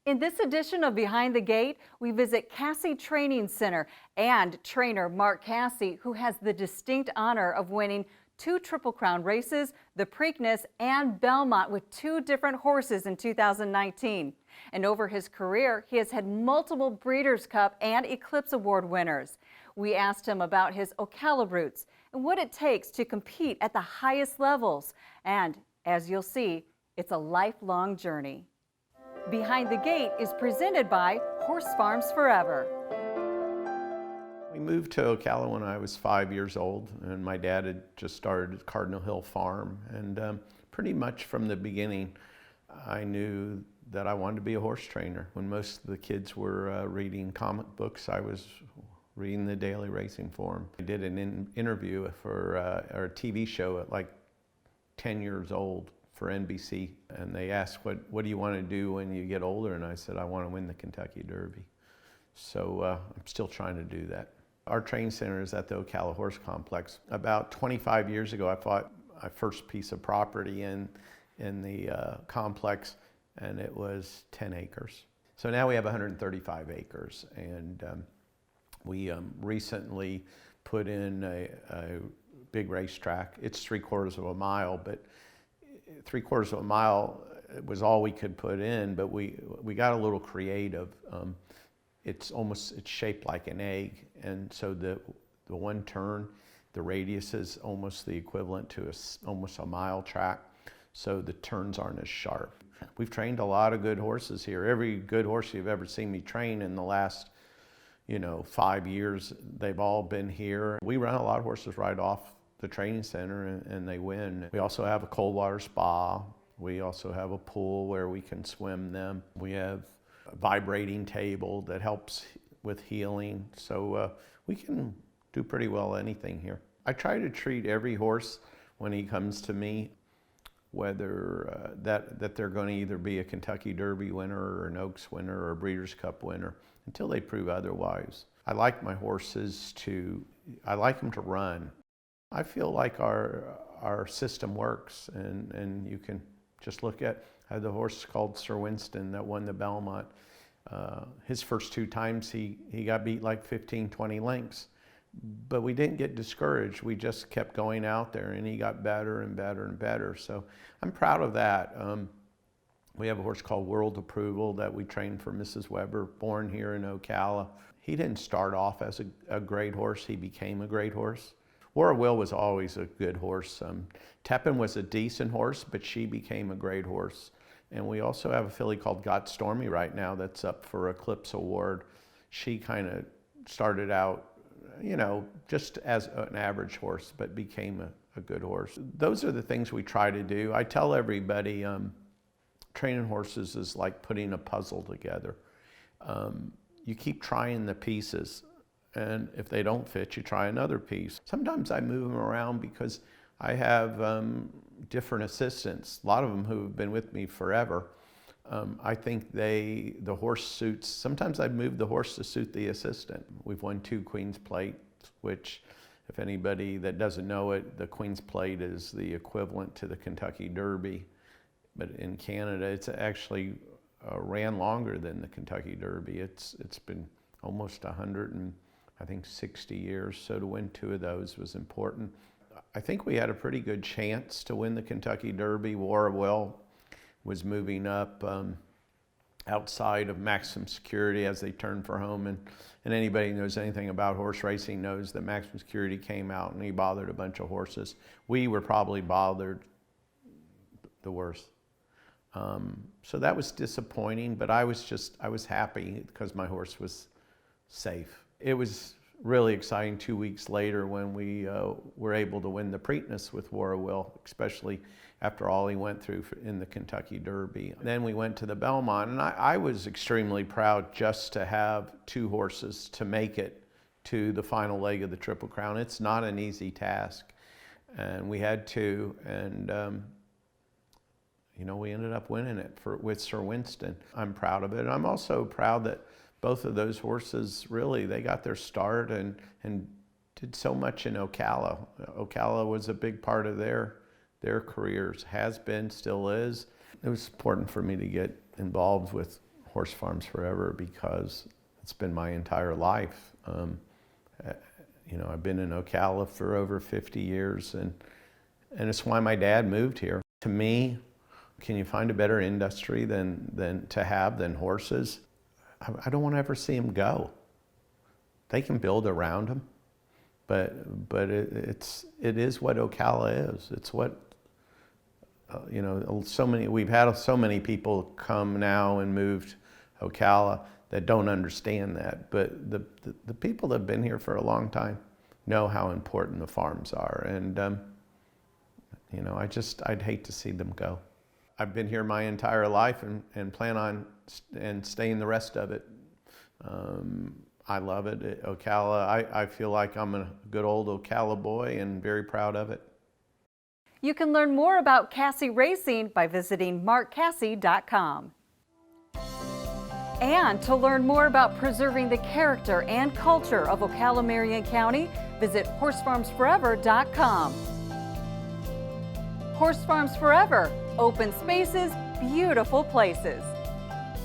In this edition of Behind the Gate, we visit Casse Training Center and trainer Mark Casse, who has the distinct honor of winning 2 Triple Crown races, the Preakness and Belmont, with 2 different horses in 2019. And over his career, he has had multiple Breeders' Cup and Eclipse Award winners. We asked him about his Ocala roots and what it takes to compete at the highest levels. And as you'll see, it's a lifelong journey. Behind the Gate is presented by Horse Farms Forever. We moved to Ocala when I was 5 years old, and my dad had just started Cardinal Hill Farm. And pretty much from the beginning, I knew that I wanted to be a horse trainer. When most of the kids were reading comic books, I was reading the Daily Racing Form. I did an interview for a TV show at like 10 years old for NBC, and they asked, what do you want to do when you get older? And I said, I want to win the Kentucky Derby. So I'm still trying to do that. Our training center is at the Ocala Horse Complex. About 25 years ago, I bought my first piece of property in the complex, and it was 10 acres. So now we have 135 acres, and we recently put in a big racetrack. It's 3/4 of a mile, but 3/4 of a mile was all we could put in, but we got a little creative. It's shaped like an egg, and so the one turn, the radius is almost the equivalent to almost a mile track, so the turns aren't as sharp. We've trained a lot of good horses here. Every good horse you've ever seen me train in the last 5 years, they've all been here. We run a lot of horses right off the training center, and they win. We also have a cold water spa. We also have a pool where we can swim them. We have a vibrating table that helps with healing. So we can do pretty well anything here. I try to treat every horse when he comes to me, whether that they're going to either be a Kentucky Derby winner or an Oaks winner or a Breeders' Cup winner, until they prove otherwise. I like my horses I like them to run. I feel like our system works, and you can just look at the horse called Sir Winston that won the Belmont. His first 2 times he got beat like 15, 20 lengths, but we didn't get discouraged. We just kept going out there, and he got better and better and better. So I'm proud of that. We have a horse called World Approval that we trained for Mrs. Weber, born here in Ocala. He didn't start off as a great horse. He became a great horse. War of Will was always a good horse. Teppan was a decent horse, but she became a great horse. And we also have a filly called Got Stormy right now that's up for Eclipse Award. She kind of started out, just as an average horse, but became a good horse. Those are the things we try to do. I tell everybody, training horses is like putting a puzzle together. You keep trying the pieces, and if they don't fit, you try another piece. Sometimes I move them around because I have different assistants, a lot of them who have been with me forever. I think the horse suits, sometimes I move the horse to suit the assistant. We've won 2 Queen's Plates, which, if anybody that doesn't know it, the Queen's Plate is the equivalent to the Kentucky Derby. But in Canada, it's actually ran longer than the Kentucky Derby. It's been almost 160 years, so to win 2 of those was important. I think we had a pretty good chance to win the Kentucky Derby. War of Will was moving up outside of maximum security as they turned for home, and anybody who knows anything about horse racing knows that maximum security came out and he bothered a bunch of horses. We were probably bothered the worst. So that was disappointing, but I was happy because my horse was safe. It was really exciting 2 weeks later when we were able to win the Preakness with War of Will, especially after all he went through in the Kentucky Derby. Then we went to the Belmont, and I was extremely proud just to have 2 horses to make it to the final leg of the Triple Crown. It's not an easy task, and we had 2, and we ended up winning it with Sir Winston. I'm proud of it, and I'm also proud that both of those horses, really, they got their start and did so much in Ocala. Ocala was a big part of their careers, has been, still is. It was important for me to get involved with Horse Farms Forever because it's been my entire life. You know, I've been in Ocala for over 50 years, and it's why my dad moved here. To me, can you find a better industry than horses? I don't want to ever see them go. They can build around them, but it is what Ocala is. It's what you know. We've had so many people come now and moved Ocala that don't understand that. But the people that have been here for a long time know how important the farms are, and you know, I'd hate to see them go. I've been here my entire life and plan on staying the rest of it. I love it. Ocala, I feel like I'm a good old Ocala boy and very proud of it. You can learn more about Casse Racing by visiting markcasse.com. And to learn more about preserving the character and culture of Ocala, Marion County, visit horsefarmsforever.com. Horse Farms Forever, open spaces, beautiful places.